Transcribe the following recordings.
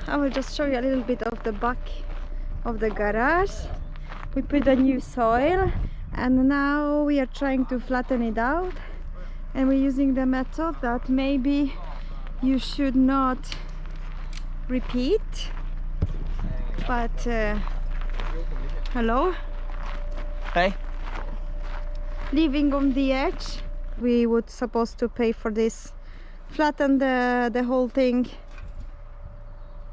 I will just show you a little bit of the back of the garage. We put a new soil and now we are trying to flatten it out, and we're using the method that maybe you should not repeat, but hello. Hey. Living on the edge, we would supposed to pay for this, flatten the whole thing,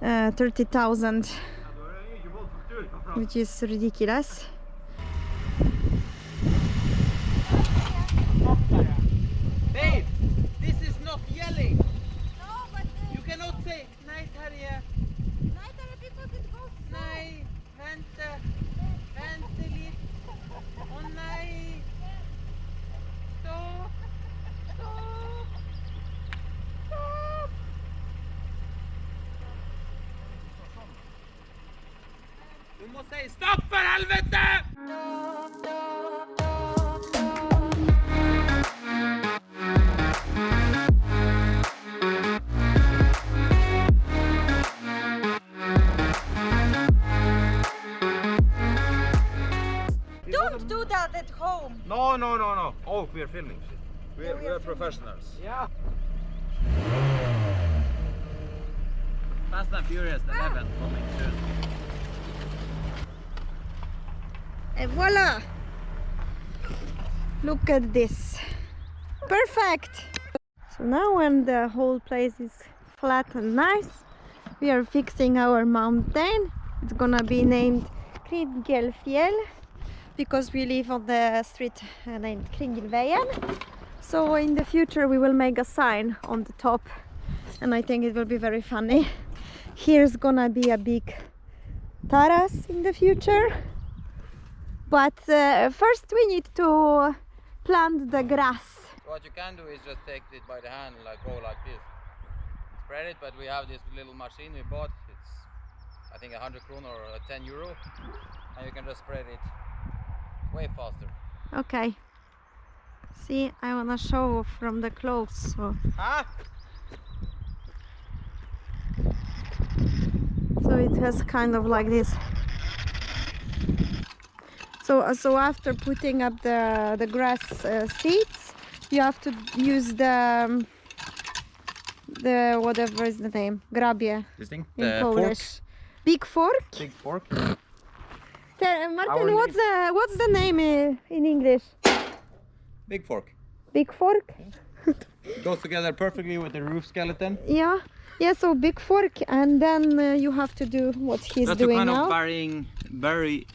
30,000, which is ridiculous. Babe, this is not yelling. No, but You cannot say nej Terje. because it goes Nej, vänta. Vänta lite. Åh nej. Stopp. Stopp. Stopp. Du måste säga stopp för helvete! Don't do that at home. No, no, no, no. Oh, we are filming. We are professionals. Yeah. Fast and Furious 11 coming soon. And voila! Look at this. Perfect! So now when the whole place is flat and nice, we are fixing our mountain. It's gonna be named Kringelfjäll because we live on the street named Kringelvägen. So in the future we will make a sign on the top, and I think it will be very funny. Here's gonna be a big terrace in the future. But first we need to plant the grass. What you can do is just take it by the hand, like go like this. Spread it, but we have this little machine we bought. It's I think 100 kroner or 10 euro, and you can just spread it way faster. Okay. See, I wanna show from the close. So it has kind of like this. So after putting up the grass seeds, you have to use the whatever is the name, grabie This thing? in The Polish. fork? Big fork. Big fork? Martin, what's the name in English? Big fork. Big fork. Goes together perfectly with the roof skeleton. Yeah. Yeah. So big fork, and then you have to do what he's That's doing kind now. of burying very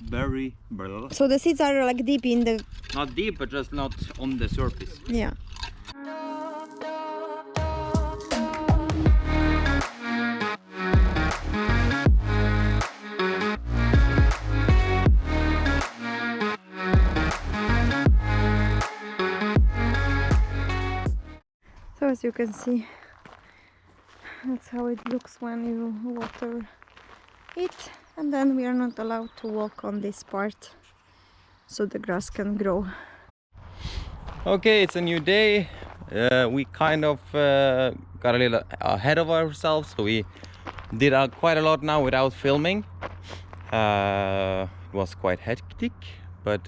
So the seeds are like deep in the. not deep, but just not on the surface. Yeah. So as you can see, that's how it looks when you water it, and then we are not allowed to walk on this part so the grass can grow. Okay, it's a new day. We kind of got a little ahead of ourselves, so we did quite a lot now without filming. It was quite hectic, but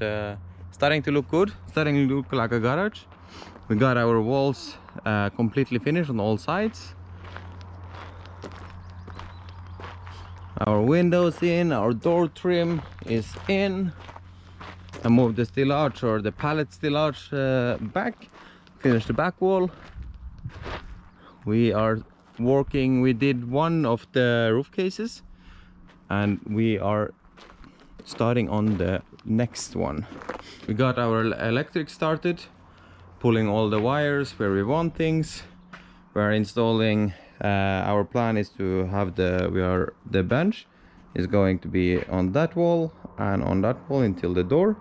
starting to look good, starting to look like a garage. We got our walls completely finished on all sides. Our windows in, our door trim is in. I moved the steel arch or the pallet steel arch back, finished the back wall. We are working, we did one of the roof cases and we are starting on the next one. We got our electric started, pulling all the wires where we want things. We are installing, our plan is to have the bench is going to be on that wall and on that wall until the door.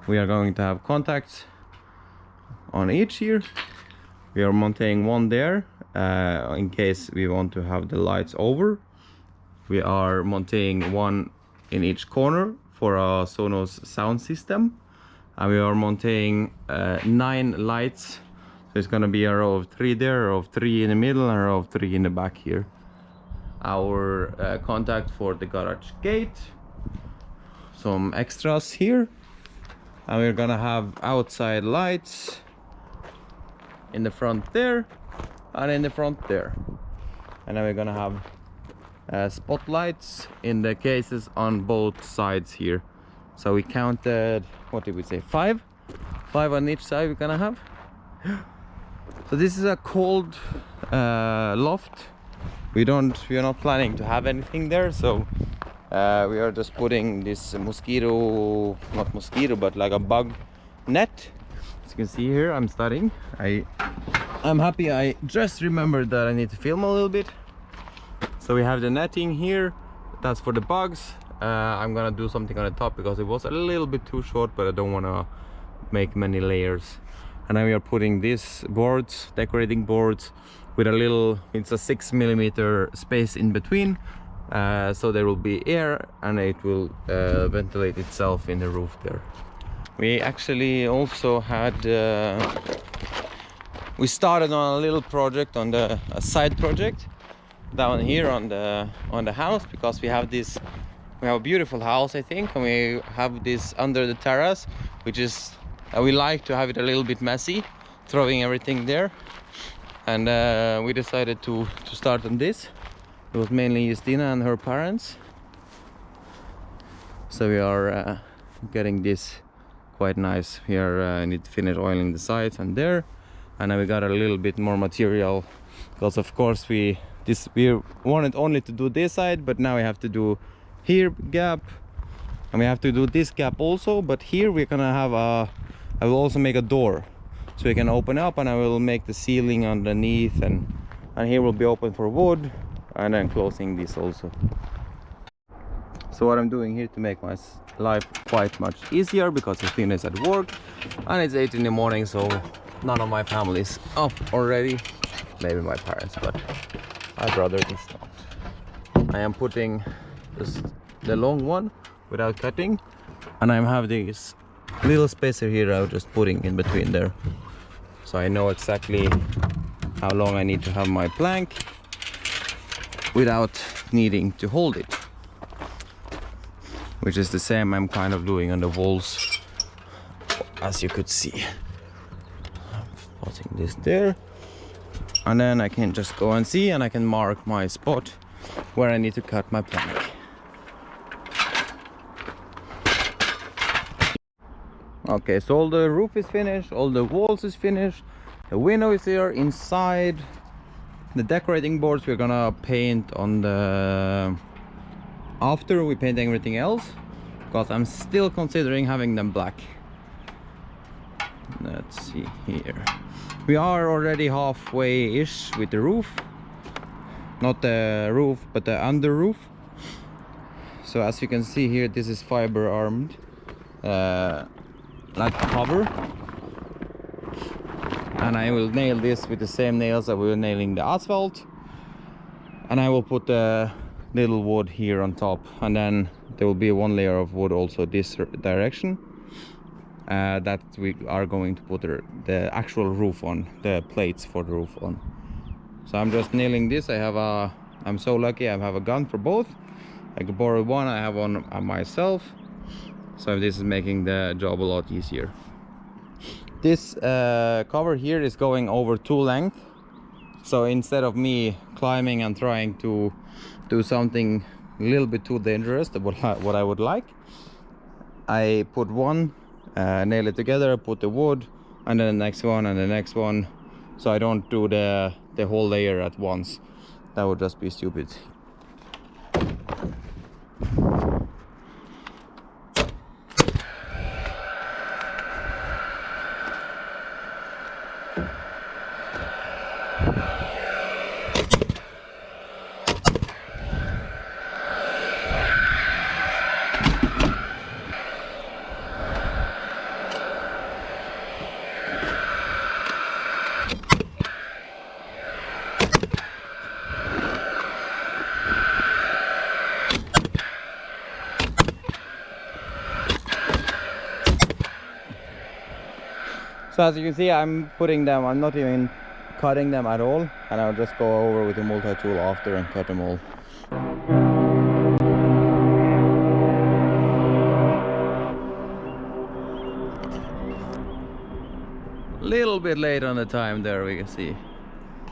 We are going to have contacts on each here. We are mounting one there in case we want to have the lights over. We are mounting one in each corner for a Sonos sound system, and we are mounting 9 lights. So it's gonna be a row of 3 there, a row of 3 in the middle, and a row of 3 in the back here. our contact for the garage gate, some extras here, and we're gonna have outside lights in the front there and in the front there, and then we're gonna have spotlights in the cases on both sides here. So we counted, what did we say, five on each side we're gonna have. So this is a cold loft. We are not planning to have anything there, so we are just putting this mosquito, not mosquito, but like a bug net. As you can see here, I'm studying. I'm happy I just remembered that I need to film a little bit. So we have the netting here, that's for the bugs. I'm gonna do something on the top because it was a little bit too short, but I don't want to make many layers. And then we are putting these boards, decorating boards, with a little, it's a 6mm space in between, so there will be air and it will ventilate itself in the roof there. We actually also had we started on a little project, on a side project down here on the house, because we have a beautiful house, I think, and we have this under the terrace, which is we like to have it a little bit messy, throwing everything there. And we decided to start on this. It was mainly Justina and her parents, so we are getting this quite nice here. I need to finish oiling the sides and there, and then we got a little bit more material, because of course we wanted only to do this side, but now we have to do here gap, and we have to do this gap also. But here we're gonna have I will also make a door, so we can open up, and I will make the ceiling underneath, and here will be open for wood, and then closing this also. So what I'm doing here to make my life quite much easier, because Christina is at work and it's 8 in the morning, so none of my family is up already. Maybe my parents, but my brother is not. I am putting the long one without cutting, and I have this little spacer here I'm just putting in between there, so I know exactly how long I need to have my plank without needing to hold it, which is the same I'm kind of doing on the walls, as you could see. I'm putting this there, and then I can just go and see, and I can mark my spot where I need to cut my plank. Okay, so all the roof is finished, all the walls is finished, the window is here inside. The decorating boards we're gonna paint on the after we paint everything else, because I'm still considering having them black. Let's see here, we are already halfway-ish with the roof, not the roof but the under roof. So as you can see here, this is fiber armed like cover, and I will nail this with the same nails that we were nailing the asphalt, and I will put the little wood here on top, and then there will be one layer of wood also this direction, that we are going to put the actual roof on, the plates for the roof on. So I'm just nailing this. I'm so lucky I have a gun for both. I could borrow one, I have one myself, so this is making the job a lot easier. This cover here is going over 2 lengths, so instead of me climbing and trying to do something a little bit too dangerous, what I would like, I put one, nail it together, put the wood, and then the next one and the next one, so I don't do the whole layer at once. That would just be stupid. So as you can see, I'm putting them, I'm not even cutting them at all, and I'll just go over with the multi-tool after and cut them all. Little bit late on the time there, we can see.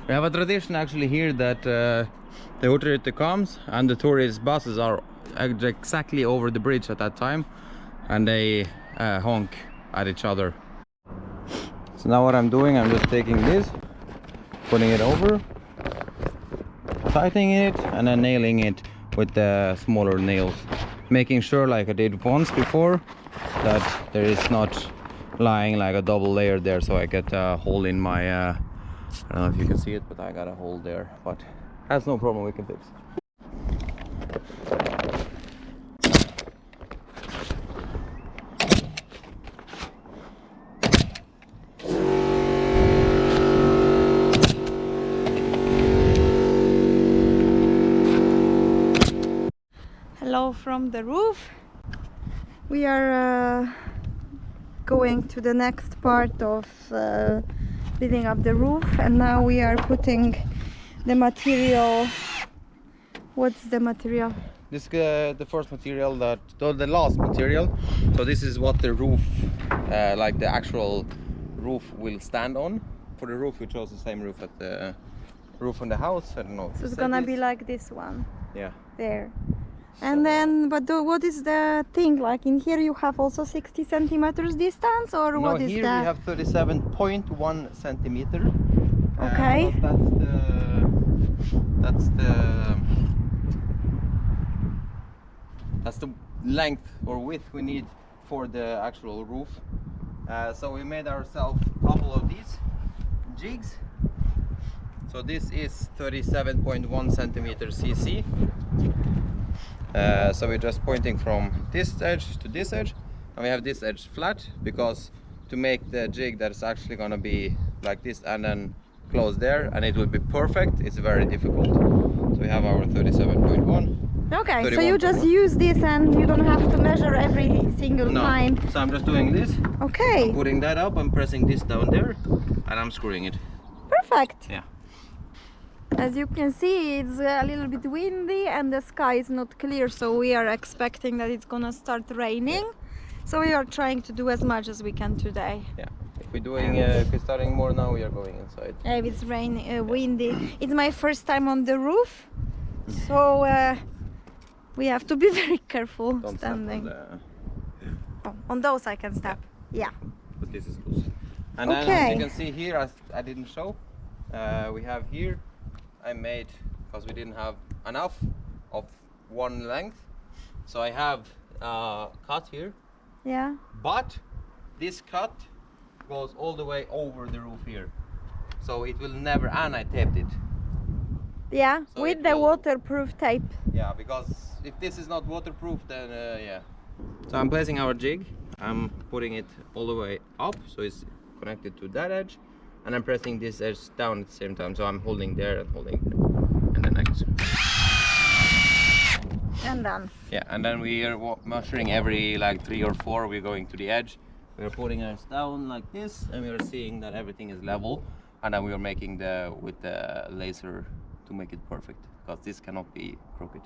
We have a tradition actually here that the authority comes and the tourist buses are exactly over the bridge at that time, and they honk at each other. So now what I'm doing, I'm just taking this, putting it over, tightening it, and then nailing it with the smaller nails, making sure, like I did once before, that there is not lying like a double layer there, so I get a hole in my I don't know if you can see it, but I got a hole there, but that's no problem, we can fix. Hello from the roof. We are going to the next part of building up the roof, and now we are putting the material. What's the material? This the first material, that the last material. So this is what the roof, like the actual roof, will stand on. For the roof, we chose the same roof as the roof on the house. I don't know. So it's gonna be like this one. Yeah. There. And then, but what is the thing? Like in here, you have also 60 centimeters distance, or what is here that? we have 37.1 centimeter. Okay. That's the length or width we need for the actual roof. So we made ourselves a couple of these jigs. So this is 37.1 centimeter CC. So we're just pointing from this edge to this edge, and we have this edge flat, because to make the jig that's actually gonna be like this and then close there and it will be perfect, it's very difficult. So we have our 37.1. Okay, so you just use this and you don't have to measure every single time. So I'm just doing this. Okay. I'm putting that up, I'm pressing this down there, and I'm screwing it. Perfect. Yeah. As you can see, it's a little bit windy and the sky is not clear, so we are expecting that it's gonna start raining. So we are trying to do as much as we can today. Yeah. If we're starting more now, we are going inside. If it's raining, windy. It's my first time on the roof, so we have to be very careful. Don't standing. step on On those I can step. Yeah. But this is loose. And then, as you can see here, as I didn't show, we have here, I made, because we didn't have enough of one length, so I have a cut here. Yeah. But this cut goes all the way over the roof here, so it will never, and I taped it. Yeah, So with the waterproof tape. Yeah, because if this is not waterproof, then yeah. So I'm placing our jig, I'm putting it all the way up, so it's connected to that edge, and I'm pressing this edge down at the same time, so I'm holding there and holding there, and then next. And done. Yeah, and then we are measuring every like 3 or 4, we're going to the edge, we're putting us down like this, and we are seeing that everything is level, and then we are making with the laser to make it perfect, because this cannot be crooked.